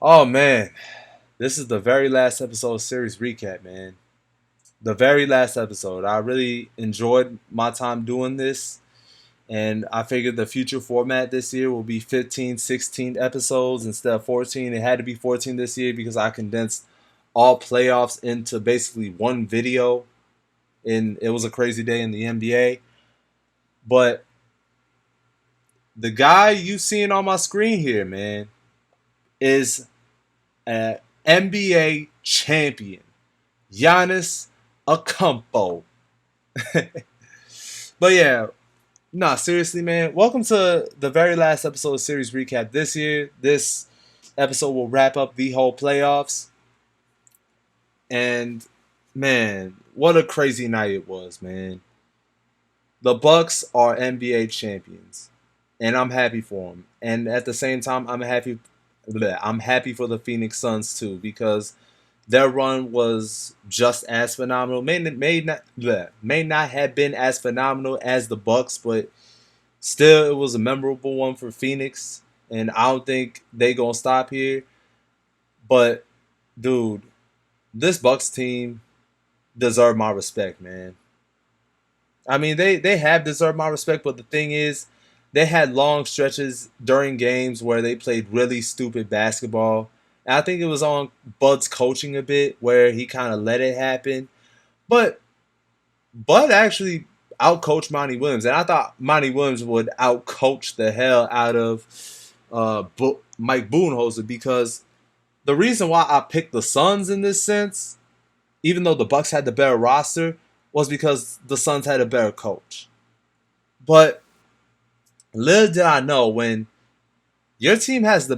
Oh man, this is the very last episode of series recap, man. The very last episode. I really enjoyed my time doing this, and I figured the future format this year will be 15, 16 episodes instead of 14. It had to be 14 this year because I condensed all playoffs into basically one video, and it was a crazy day in the NBA. But the guy you seeing on my screen here, man, is an NBA champion. Giannis Akumpo. But yeah, nah, seriously, man. Welcome to the very last episode of Series Recap this year. This episode will wrap up the whole playoffs. And man, what a crazy night it was, man. The Bucks are NBA champions, and I'm happy for them. And at the same time, I'm happy for the Phoenix Suns too because their run was just as phenomenal. May not have been as phenomenal as the Bucks, but still it was a memorable one for Phoenix. And I don't think they gonna stop here. But dude, this Bucks team deserve my respect, man. I mean, they have deserved my respect, but the thing is, they had long stretches during games where they played really stupid basketball. And I think it was on Bud's coaching a bit where he kind of let it happen. But Bud actually outcoached Monty Williams, and I thought Monty Williams would outcoach the hell out of Mike Budenholzer because the reason why I picked the Suns in this sense, even though the Bucks had the better roster, was because the Suns had a better coach. But little did I know when your team has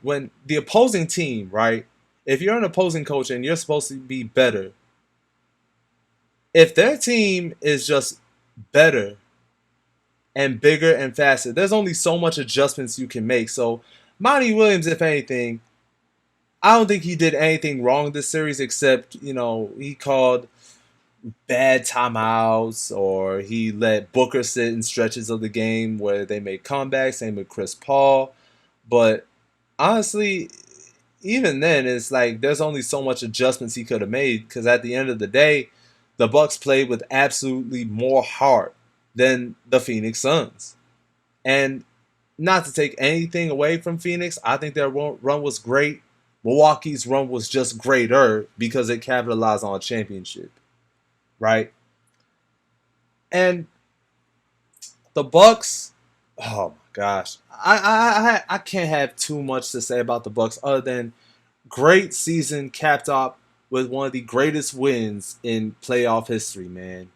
when the opposing team, right? If you're an opposing coach and you're supposed to be better, if their team is just better and bigger and faster, there's only so much adjustments you can make. So Monty Williams, if anything, I don't think he did anything wrong this series except, he called bad timeouts or he let Booker sit in stretches of the game where they made comebacks, same with Chris Paul. But honestly, even then, it's like there's only so much adjustments he could have made because at the end of the day, the Bucks played with absolutely more heart than the Phoenix Suns. And not to take anything away from Phoenix, I think their run was great. Milwaukee's run was just greater because it capitalized on a championship, right? And the Bucks, oh my gosh, I can't have too much to say about the Bucks other than great season capped off with one of the greatest wins in playoff history, man.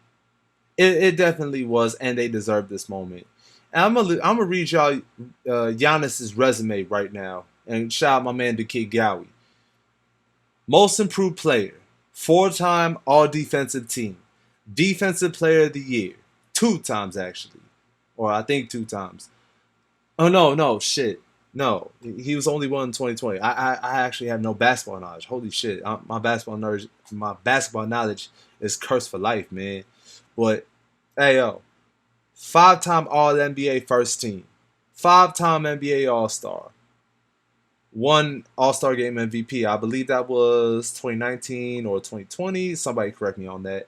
It definitely was, and they deserve this moment. And I'm gonna read y'all Giannis's resume right now, and shout out my man the Kid Gowie. Most improved player, 4-time All Defensive Team, Defensive Player of the Year, 2 times actually, or I think 2 times. Oh no, shit. No, he was only one in 2020. I actually have no basketball knowledge. Holy shit, my basketball knowledge is cursed for life, man. But hey yo, 5-time All NBA First Team, 5-time NBA All Star, one All Star Game MVP. I believe that was 2019 or 2020. Somebody correct me on that.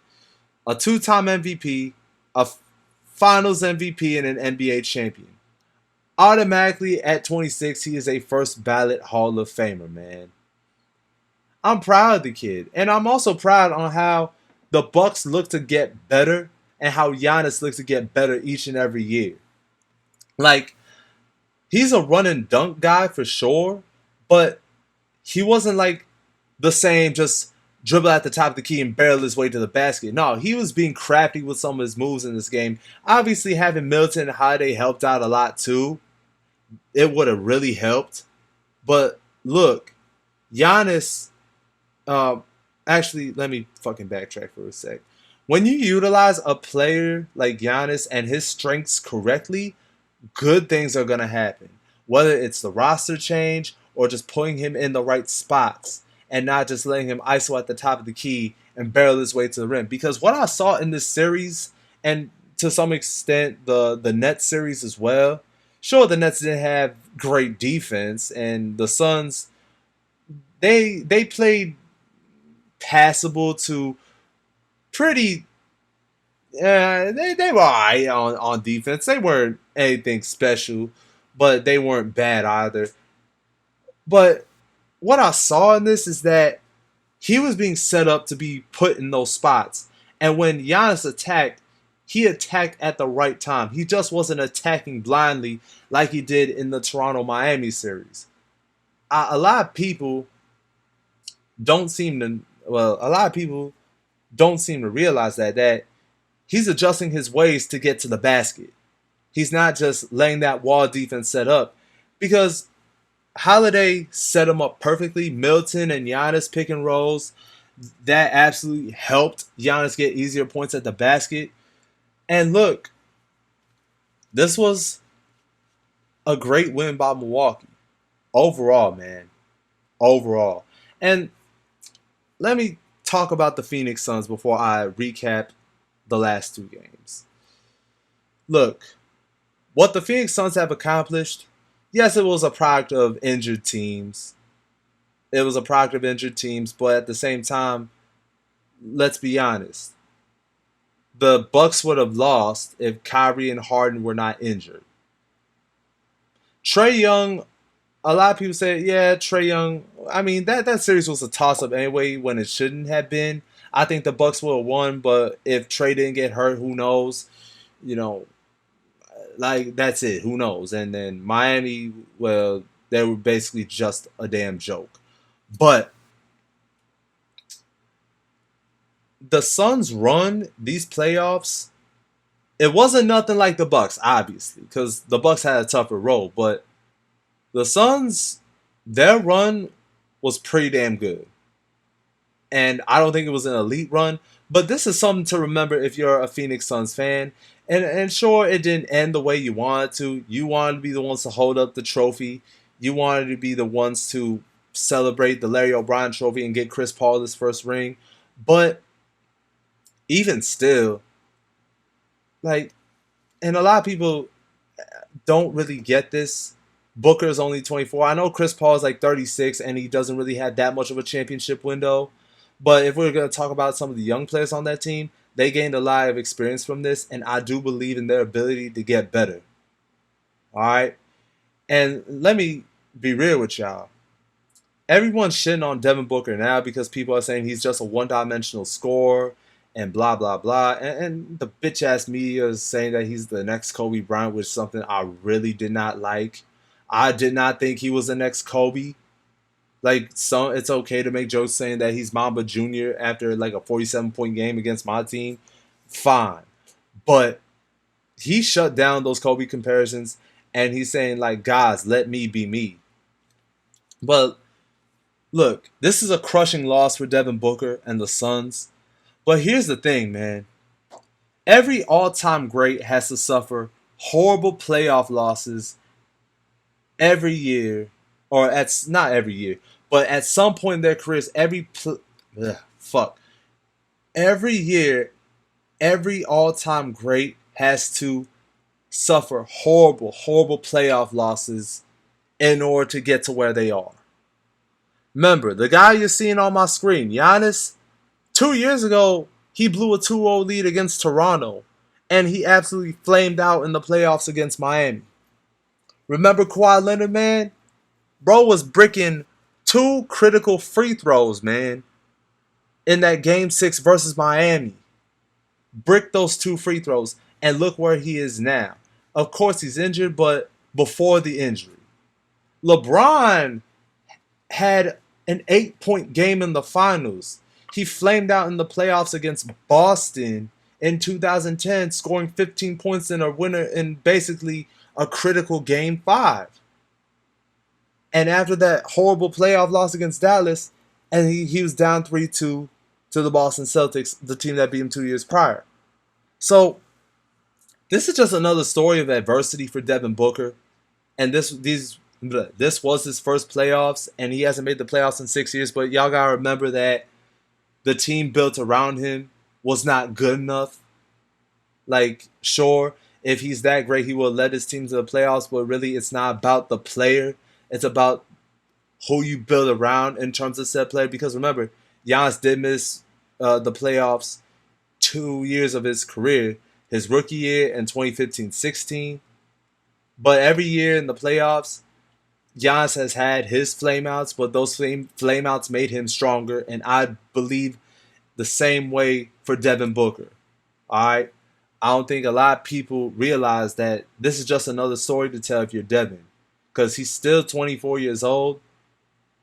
A 2-time MVP, a Finals MVP, and an NBA champion. Automatically at 26, he is a first ballot Hall of Famer, man. I'm proud of the kid, and I'm also proud on how the Bucks look to get better and how Giannis looks to get better each and every year. Like he's a run and dunk guy for sure, but he wasn't like the same just dribble at the top of the key and barrel his way to the basket. No, he was being crafty with some of his moves in this game. Obviously, having Milton and Holiday helped out a lot too. It would have really helped. But look, Giannis. Actually, let me fucking backtrack for a sec. When you utilize a player like Giannis and his strengths correctly, good things are gonna happen. Whether it's the roster change or just putting him in the right spots and not just letting him ISO at the top of the key and barrel his way to the rim. Because what I saw in this series, and to some extent the Nets series as well, sure the Nets didn't have great defense, and the Suns They played passable to pretty. They were alright on defense. They weren't anything special, but they weren't bad either. But what I saw in this is that he was being set up to be put in those spots. And when Giannis attacked, he attacked at the right time. He just wasn't attacking blindly like he did in the Toronto Miami series. A lot of people don't seem to a lot of people don't seem to realize that he's adjusting his ways to get to the basket. He's not just letting that wall defense set up because Holiday set him up perfectly. Milton and Giannis pick and rolls. That absolutely helped Giannis get easier points at the basket. And look, this was a great win by Milwaukee. Overall, man. Overall. And let me talk about the Phoenix Suns before I recap the last two games. Look, what the Phoenix Suns have accomplished, yes, it was a product of injured teams. It was a product of injured teams, but at the same time, let's be honest. The Bucks would have lost if Kyrie and Harden were not injured. Trae Young, a lot of people say, yeah, Trae Young. I mean, that series was a toss-up anyway when it shouldn't have been. I think the Bucks would have won, but if Trae didn't get hurt, who knows? You know, like that's it. Who knows? And then Miami, well, they were basically just a damn joke. But the Suns' run these playoffs, it wasn't nothing like the Bucks, obviously, because the Bucks had a tougher role. But the Suns, their run was pretty damn good. And I don't think it was an elite run, but this is something to remember if you're a Phoenix Suns fan. And sure, it didn't end the way you wanted to. You wanted to be the ones to hold up the trophy. You wanted to be the ones to celebrate the Larry O'Brien trophy and get Chris Paul his first ring. But even still, like, and a lot of people don't really get this. Booker's only 24. I know Chris Paul is like 36 and he doesn't really have that much of a championship window. But if we're going to talk about some of the young players on that team, they gained a lot of experience from this, and I do believe in their ability to get better. All right? And let me be real with y'all. Everyone's shitting on Devin Booker now because people are saying he's just a one-dimensional scorer and blah, blah, blah. And the bitch-ass media is saying that he's the next Kobe Bryant, which is something I really did not like. I did not think he was the next Kobe. Like, some, it's okay to make jokes saying that he's Mamba Jr. after like a 47-point game against my team. Fine. But he shut down those Kobe comparisons and he's saying, like, guys, let me be me. But look, this is a crushing loss for Devin Booker and the Suns. But here's the thing, man. Every all-time great has to suffer horrible playoff losses every year, or at not every year, but at some point in their careers, every year, every all-time great has to suffer horrible, horrible playoff losses in order to get to where they are. Remember, the guy you're seeing on my screen, Giannis, 2 years ago, he blew a 2-0 lead against Toronto, and he absolutely flamed out in the playoffs against Miami. Remember Kawhi Leonard, man? Bro was bricking 2 critical free throws, man, in that Game 6 versus Miami. Bricked those 2 free throws, and look where he is now. Of course, he's injured, but before the injury. LeBron had an 8-point game in the finals. He flamed out in the playoffs against Boston in 2010, scoring 15 points in a winner in basically a critical Game 5. And after that horrible playoff loss against Dallas, and he was down 3-2 to the Boston Celtics, the team that beat him 2 years prior. So this is just another story of adversity for Devin Booker. And this was his first playoffs, and he hasn't made the playoffs in 6 years. But y'all gotta remember that the team built around him was not good enough. Like, sure, if he's that great, he will lead his team to the playoffs, but really it's not about the player. It's about who you build around in terms of set play. Because remember, Giannis did miss the playoffs 2 years of his career. His rookie year in 2015-16. But every year in the playoffs, Giannis has had his flameouts, but those flameouts made him stronger. And I believe the same way for Devin Booker. All right. I don't think a lot of people realize that this is just another story to tell if you're Devin. Because he's still 24 years old.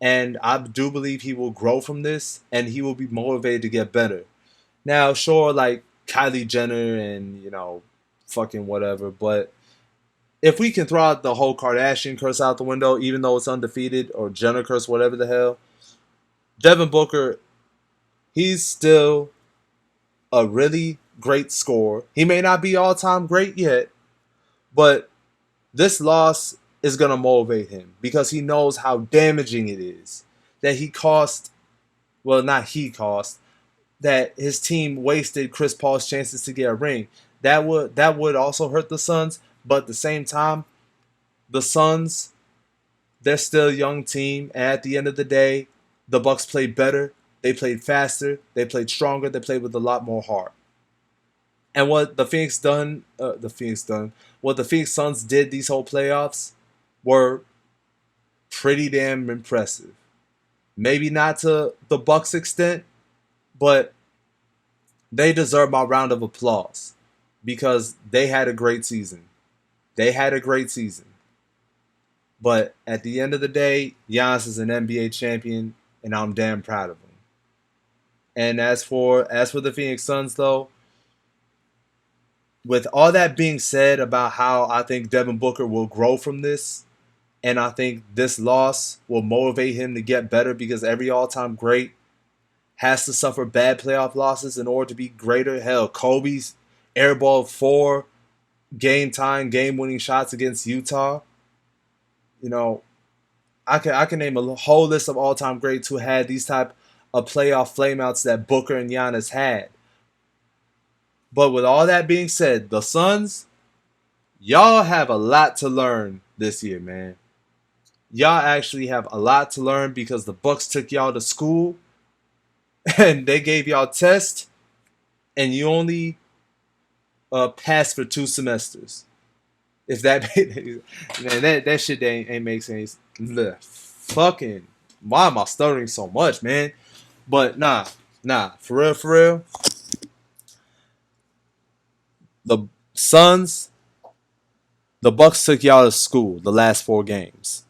And I do believe he will grow from this and he will be motivated to get better. Now, sure, like Kylie Jenner and, fucking whatever. But if we can throw out the whole Kardashian curse out the window, even though it's undefeated, or Jenner curse, whatever the hell, Devin Booker, he's still a really great scorer. He may not be all-time great yet, but this loss is going to motivate him because he knows how damaging it is. That he cost, well, not he cost, that his team wasted Chris Paul's chances to get a ring. That would also hurt the Suns, but at the same time, the Suns, they're still a young team, and at the end of the day, the Bucks played better, they played faster, they played stronger, they played with a lot more heart. And what the what the Phoenix Suns did these whole playoffs were pretty damn impressive. Maybe not to the Bucks extent, but they deserve my round of applause because they had a great season. They had a great season. But at the end of the day, Giannis is an NBA champion, and I'm damn proud of him. And as for the Phoenix Suns, though, with all that being said about how I think Devin Booker will grow from this, and I think this loss will motivate him to get better because every all-time great has to suffer bad playoff losses in order to be greater. Hell, Kobe's airballed 4 game-tying, game-winning shots against Utah. I can name a whole list of all-time greats who had these type of playoff flameouts that Booker and Giannis had. But with all that being said, the Suns, y'all have a lot to learn this year, man. Y'all actually have a lot to learn because the Bucks took y'all to school and they gave y'all tests and you only passed for 2 semesters. If that man, that shit ain't make sense. Fucking, why am I stuttering so much, man? But nah, for real. The Suns, the Bucks took y'all to school the last 4 games.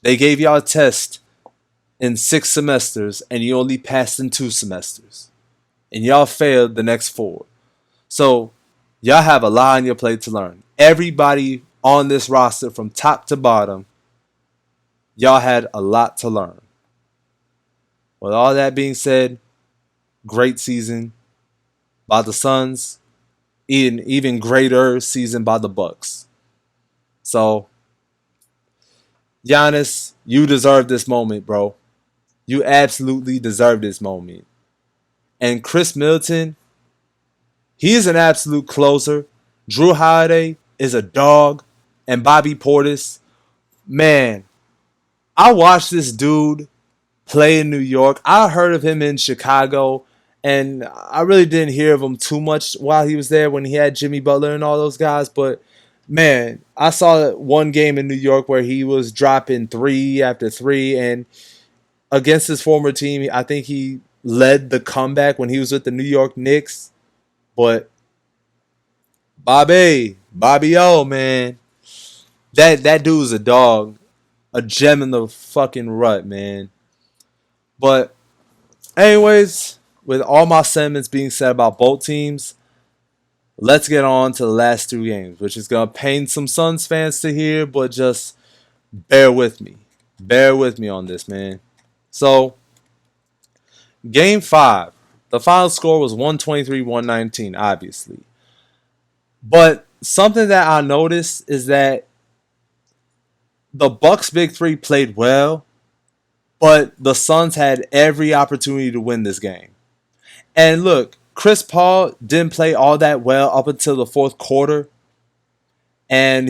They gave y'all a test in 6 semesters, and you only passed in 2 semesters. And y'all failed the next 4. So, y'all have a lot on your plate to learn. Everybody on this roster, from top to bottom, y'all had a lot to learn. With all that being said, great season by the Suns. Even greater season by the Bucks. So, Giannis, you deserve this moment, bro. You absolutely deserve this moment. And Chris Middleton, he is an absolute closer. Drew Holiday is a dog. And Bobby Portis, man, I watched this dude play in New York. I heard of him in Chicago. And I really didn't hear of him too much while he was there when he had Jimmy Butler and all those guys. But, man, I saw one game in New York where he was dropping 3 after 3. And against his former team, I think he led the comeback when he was with the New York Knicks. But Bobby O, man, that dude's a dog. A gem in the fucking rut, man. But anyways, with all my sentiments being said about both teams, let's get on to the last 2 games, which is going to pain some Suns fans to hear, but just bear with me. Bear with me on this, man. So, Game 5, the final score was 123-119, obviously. But something that I noticed is that the Bucks' big 3 played well, but the Suns had every opportunity to win this game. And look, Chris Paul didn't play all that well up until the 4th quarter. And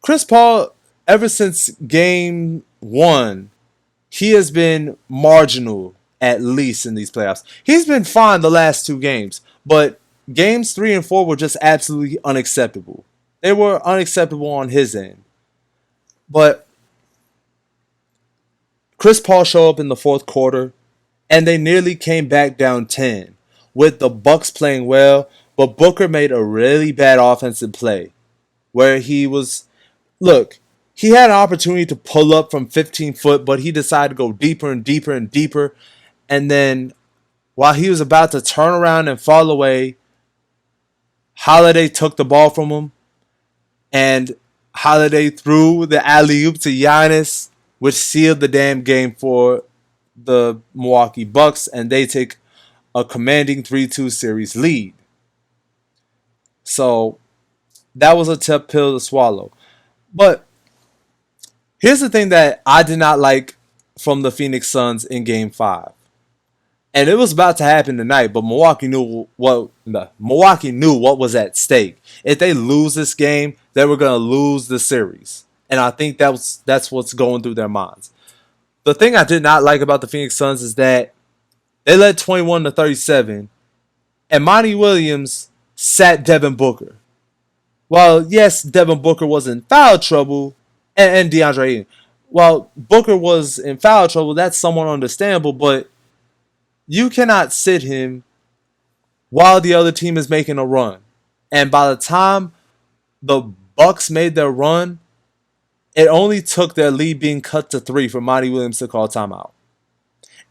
Chris Paul, ever since game one, he has been marginal at least in these playoffs. He's been fine the last two games, but games 3 and 4 were just absolutely unacceptable. They were unacceptable on his end. But Chris Paul showed up in the fourth quarter, and they nearly came back down 10 with the Bucks playing well, but Booker made a really bad offensive play where he was look, he had an opportunity to pull up from 15 foot, but he decided to go deeper and deeper and deeper. And then while he was about to turn around and fall away, Holiday took the ball from him, and Holiday threw the alley-oop to Giannis, which sealed the damn game for the Milwaukee Bucks, and they take a commanding 3-2 series lead. So that was a tough pill to swallow. But here's the thing that I did not like from the Phoenix Suns in Game 5. And it was about to happen tonight, but Milwaukee knew what was at stake. If they lose this game, they were going to lose the series. And I think that's what's going through their minds. The thing I did not like about the Phoenix Suns is that they led 21-37, and Monty Williams sat Devin Booker. While, yes, Devin Booker was in foul trouble, and DeAndre Ayton. While Booker was in foul trouble, that's somewhat understandable, but you cannot sit him while the other team is making a run. And by the time the Bucks made their run, it only took their lead being cut to 3 for Monty Williams to call timeout.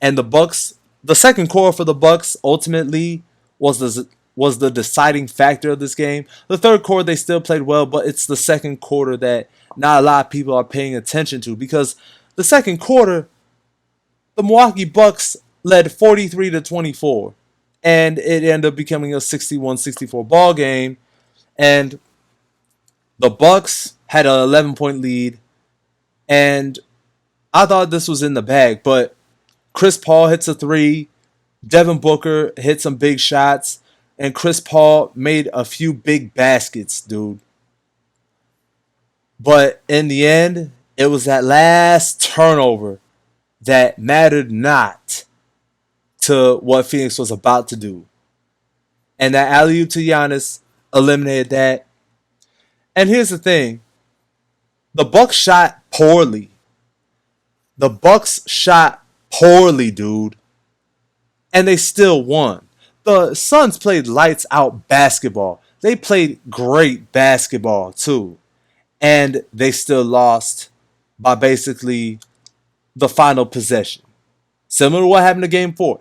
And the second quarter for the Bucks ultimately was the deciding factor of this game. The third quarter they still played well, but it's the second quarter that not a lot of people are paying attention to, because the second quarter, the Milwaukee Bucks led 43-24, and it ended up becoming a 61-64 ball game, and the Bucks had an 11-point lead, and I thought this was in the bag, but Chris Paul hits a 3, Devin Booker hit some big shots, and Chris Paul made a few big baskets, dude. But in the end, it was that last turnover that mattered not to what Phoenix was about to do. And that alley-oop to Giannis eliminated that. And here's the thing. The Bucks shot poorly. Dude. And they still won. The Suns played lights out basketball. They played great basketball too. And they still lost by basically the final possession. Similar to what happened to Game 4.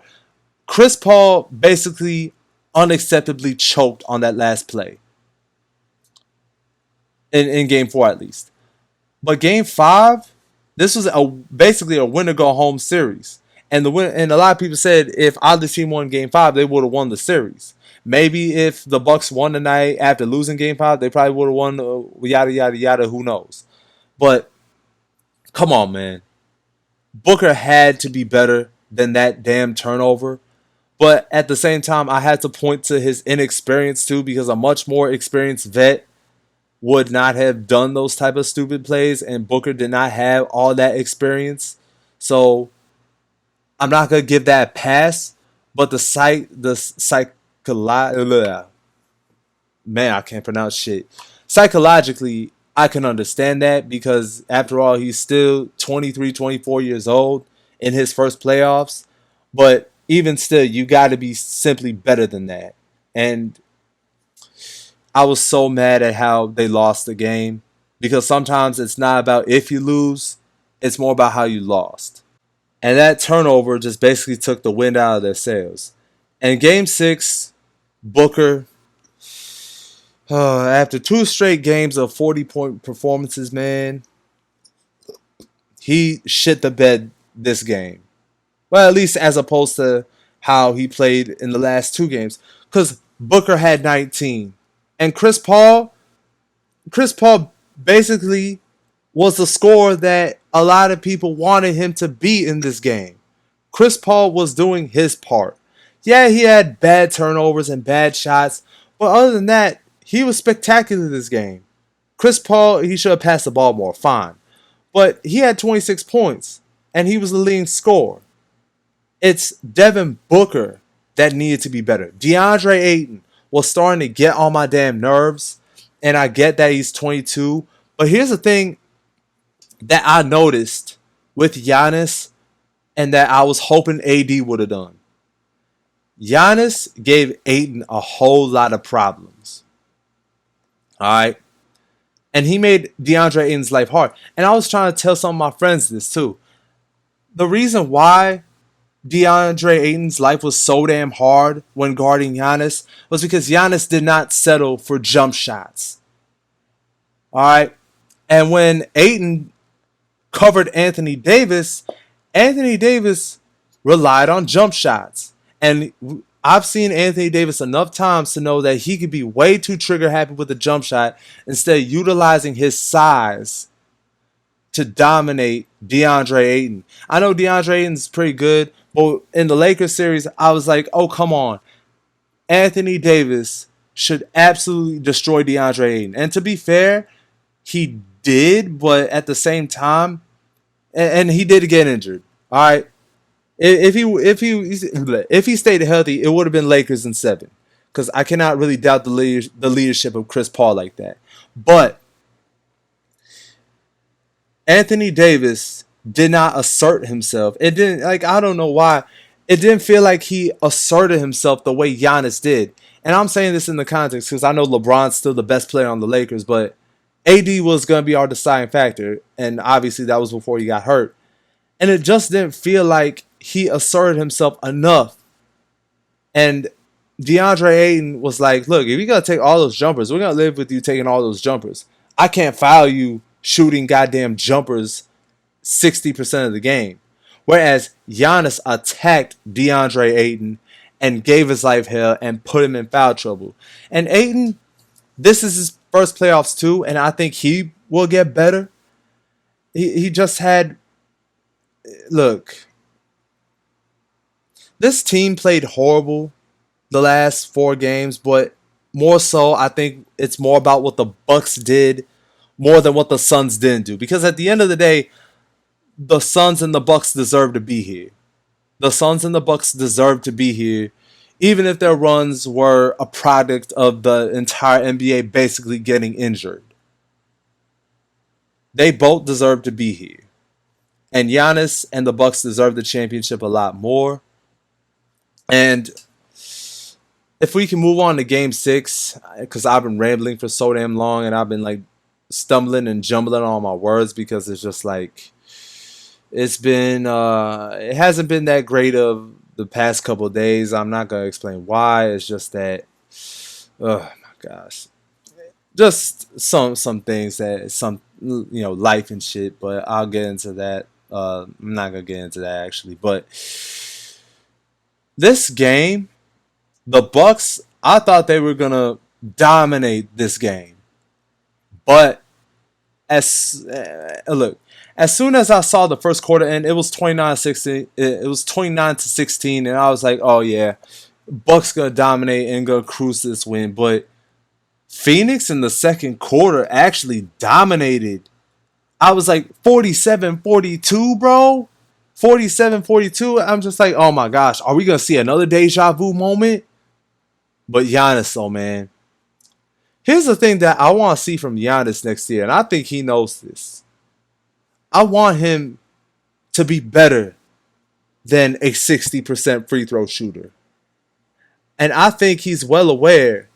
Chris Paul basically unacceptably choked on that last play. In Game 4 at least. But Game 5, this was basically a winner-go-home series. And a lot of people said if either team won Game 5, they would have won the series. Maybe if the Bucks won tonight after losing Game 5, they probably would have won, yada, yada, yada, who knows. But, come on, man. Booker had to be better than that damn turnover. But at the same time, I had to point to his inexperience too, because a much more experienced vet would not have done those type of stupid plays, and Booker did not have all that experience. So I'm not gonna give that a pass. But man, I can't pronounce shit. Psychologically, I can understand that, because after all, he's still 23, 24 years old in his first playoffs. But even still, you got to be simply better than that. And I was so mad at how they lost the game, because sometimes it's not about if you lose, it's more about how you lost. And that turnover just basically took the wind out of their sails. And Game 6, Booker, after 2 straight games of 40-point performances, man, he shit the bed this game. Well, at least as opposed to how he played in the last 2 games. Because Booker had 19. And Chris Paul basically was the scorer that a lot of people wanted him to be in this game. Chris Paul was doing his part. Yeah, he had bad turnovers and bad shots, but other than that, he was spectacular this game. Chris Paul, he should have passed the ball more, fine. but he had 26 points and he was the leading scorer. It's Devin Booker that needed to be better. DeAndre Ayton was starting to get on my damn nerves, and I get that he's 22. But here's the thing that I noticed with Giannis and that I was hoping AD would have done. Giannis gave Ayton a whole lot of problems. All right. And he made DeAndre Ayton's life hard. And I was trying to tell some of my friends this too. The reason why DeAndre Ayton's life was so damn hard when guarding Giannis was because Giannis did not settle for jump shots. All right. And when Ayton covered Anthony Davis relied on jump shots. And I've seen Anthony Davis enough times to know that he could be way too trigger happy with a jump shot instead of utilizing his size to dominate DeAndre Ayton. I know DeAndre Ayton's pretty good, but in the Lakers series, I was like, oh, come on. Anthony Davis should absolutely destroy DeAndre Ayton. And to be fair, he did, but at the same time, and he did get injured. All right. If he stayed healthy, it would have been Lakers in 7. Because I cannot really doubt the leadership of Chris Paul like that. But Anthony Davis did not assert himself. It didn't, like, I don't know why. It didn't feel like he asserted himself the way Giannis did. And I'm saying this in the context because I know LeBron's still the best player on the Lakers, but AD was going to be our deciding factor. And obviously that was before he got hurt. And it just didn't feel like he asserted himself enough. And DeAndre Ayton was like, look, if you're going to take all those jumpers, we're going to live with you taking all those jumpers. I can't foul you shooting goddamn jumpers 60% of the game. Whereas Giannis attacked DeAndre Ayton and gave his life hell and put him in foul trouble. And Ayton, this is his first playoffs too, and I think he will get better. He just had... Look, this team played horrible the last 4 games, but more so, I think it's more about what the Bucks did more than what the Suns didn't do. Because at the end of the day, the Suns and the Bucks deserve to be here. The Suns and the Bucks deserve to be here, even if their runs were a product of the entire NBA basically getting injured. They both deserve to be here. And Giannis and the Bucks deserve the championship a lot more. And if we can move on to Game 6, because I've been rambling for so damn long and I've been like stumbling and jumbling on my words because it's just like it hasn't been that great of the past couple of days. I'm not gonna explain why. It's just that, oh my gosh, just some things that life and shit. But I'll get into that. I'm not gonna get into that actually, but this game, the Bucks, I thought they were gonna dominate this game, but as soon as I saw the first quarter end, it was 29-16. It was 29-16, and I was like, oh yeah, Bucks gonna dominate and gonna cruise this win. But Phoenix in the second quarter actually dominated. I was like 47-42, bro. 47-42. I'm just like, oh my gosh, are we gonna see another deja vu moment? But Giannis, though, man. Here's the thing that I want to see from Giannis next year, and I think he knows this. I want him to be better than a 60% free throw shooter. And I think he's well aware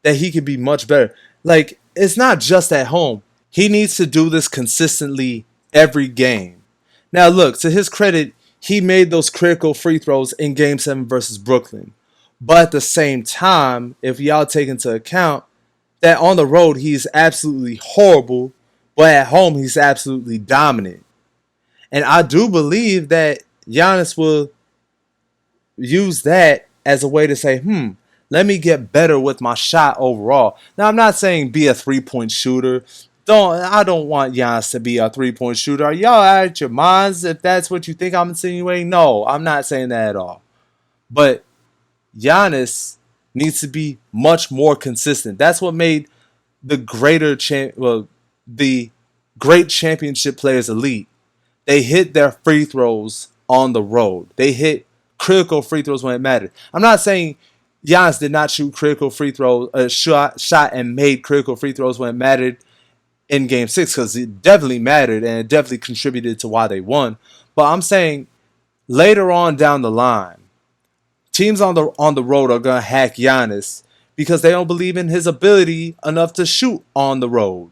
that he can be much better. Like, it's not just at home. He needs to do this consistently every game. Now, look, to his credit, he made those critical free throws in Game 7 versus Brooklyn. But at the same time, if y'all take into account that on the road, he's absolutely horrible, but at home, he's absolutely dominant. And I do believe that Giannis will use that as a way to say, let me get better with my shot overall. Now, I'm not saying be a three-point shooter. I don't want Giannis to be a three-point shooter. Are y'all out of your minds if that's what you think I'm insinuating? No, I'm not saying that at all. But Giannis needs to be much more consistent. That's what made the greater great championship players, elite, they hit their free throws on the road. They hit critical free throws when it mattered. I'm not saying Giannis did not shoot critical free throws, shot and made critical free throws when it mattered in Game 6, because it definitely mattered and it definitely contributed to why they won. But I'm saying later on down the line, teams on the road are gonna hack Giannis because they don't believe in his ability enough to shoot on the road.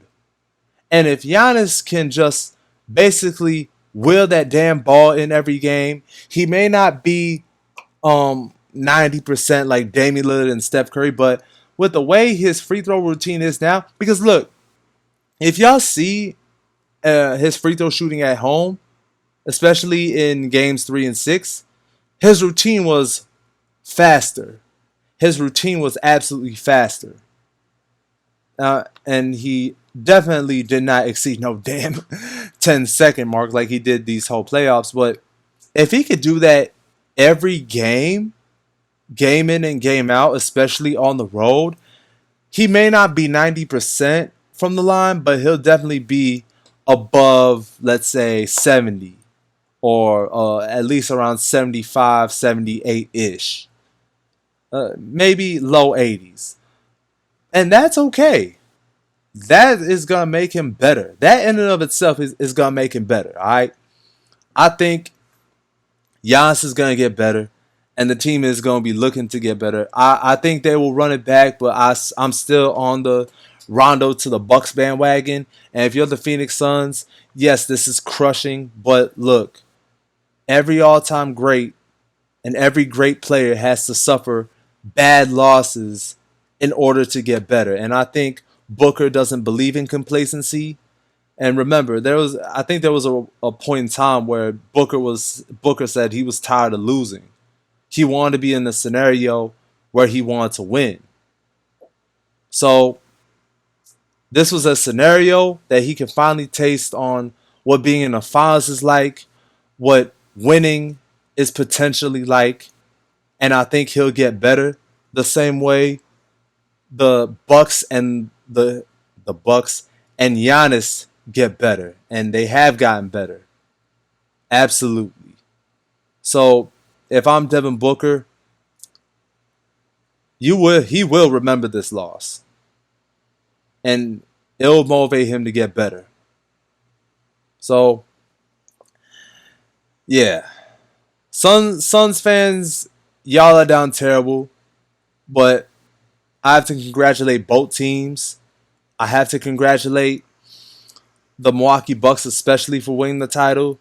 And if Giannis can just basically will that damn ball in every game, he may not be 90% like Damian Lillard and Steph Curry, but with the way his free throw routine is now, because look, if y'all see his free throw shooting at home, especially in games 3 and 6, his routine was faster. His routine was absolutely faster. And he definitely did not exceed no damn 10-second mark like he did these whole playoffs. But if he could do that every game, game in and game out, especially on the road, he may not be 90% from the line, but he'll definitely be above, let's say, 70 or at least around 75, 78-ish. Maybe low 80s. And that's okay. That is going to make him better. That in and of itself is going to make him better, all right? I think Giannis is going to get better, and the team is going to be looking to get better. I think they will run it back, but I'm still on the Rondo to the Bucks bandwagon. And if you're the Phoenix Suns, yes, this is crushing. But look, every all-time great and every great player has to suffer bad losses in order to get better. And I think Booker doesn't believe in complacency. And remember, I think there was a point in time where Booker said he was tired of losing. He wanted to be in a scenario where he wanted to win. So this was a scenario that he can finally taste on what being in the finals is like, what winning is potentially like, and I think he'll get better the same way the Bucks and the Bucks and Giannis get better, and they have gotten better. Absolutely. So if I'm Devin Booker, he will remember this loss, and it'll motivate him to get better. So yeah, Suns fans, y'all are down terrible, but I have to congratulate both teams. I have to congratulate the Milwaukee Bucks especially for winning the title,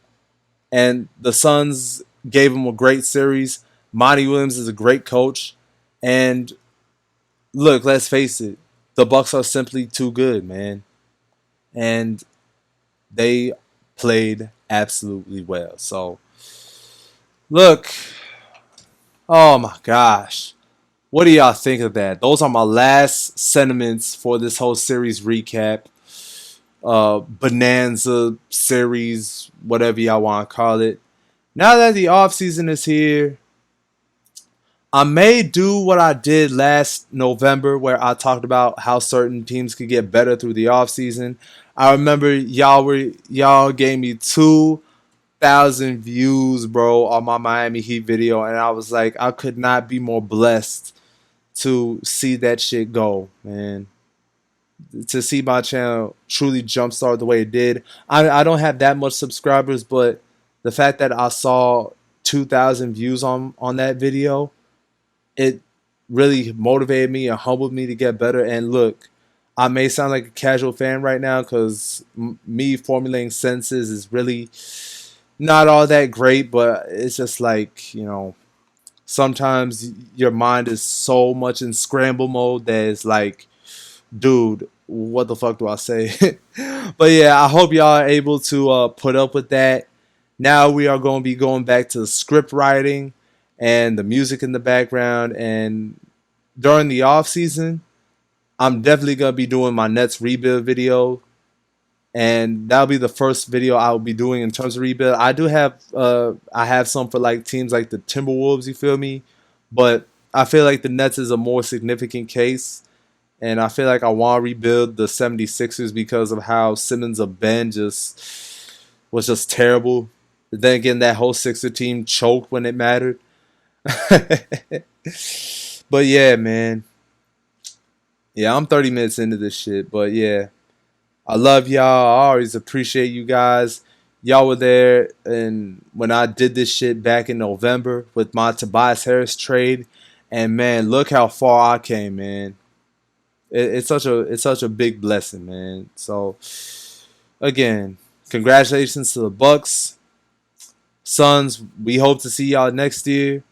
and the Suns gave them a great series. Monty Williams is a great coach, and look, let's face it, the Bucks are simply too good, man, and they played absolutely well. So, look, oh my gosh. What do y'all think of that? Those are my last sentiments for this whole series recap. Bonanza series, whatever y'all want to call it. Now that the offseason is here, I may do what I did last November where I talked about how certain teams could get better through the offseason. I remember y'all gave me 2,000 views, bro, on my Miami Heat video, and I was like, I could not be more blessed to see that shit go, man. To see my channel truly jumpstart the way it did. I don't have that much subscribers, but the fact that I saw 2,000 views on that video, it really motivated me and humbled me to get better. And look, I may sound like a casual fan right now because me formulating sentences is really not all that great, but it's just like, sometimes your mind is so much in scramble mode that it's like, dude, what the fuck do I say? But yeah, I hope y'all are able to put up with that. Now we are going to be going back to script writing and the music in the background. And during the off season, I'm definitely going to be doing my Nets rebuild video. And that'll be the first video I'll be doing in terms of rebuild. I do have I have some for like teams like the Timberwolves, you feel me? But I feel like the Nets is a more significant case. And I feel like I want to rebuild the 76ers because of how Simmons of Ben just was just terrible. Then again, that whole Sixer team choked when it mattered. But yeah, man. Yeah, I'm 30 minutes into this shit. But yeah, I love y'all. I always appreciate you guys. Y'all were there, and when I did this shit back in November with my Tobias Harris trade, and man, look how far I came, man. It's such a big blessing, man. So again, congratulations to the Bucks, Suns. We hope to see y'all next year.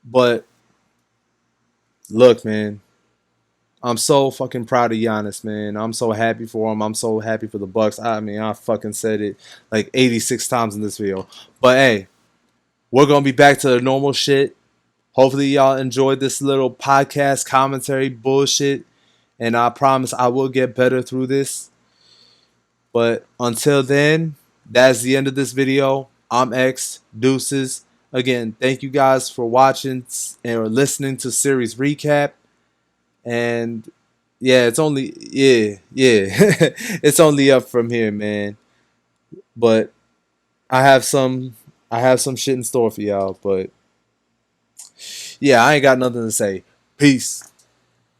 But look, man, I'm so fucking proud of Giannis, man. I'm so happy for him. I'm so happy for the Bucks. I mean, I fucking said it like 86 times in this video. But hey, we're gonna be back to the normal shit. Hopefully y'all enjoyed this little podcast commentary bullshit. And I promise I will get better through this. But until then, that's the end of this video. I'm X Deuces. Again, thank you guys for watching or listening to series recap. And yeah, it's only it's only up from here, man. But I have some shit in store for y'all. But yeah, I ain't got nothing to say. Peace.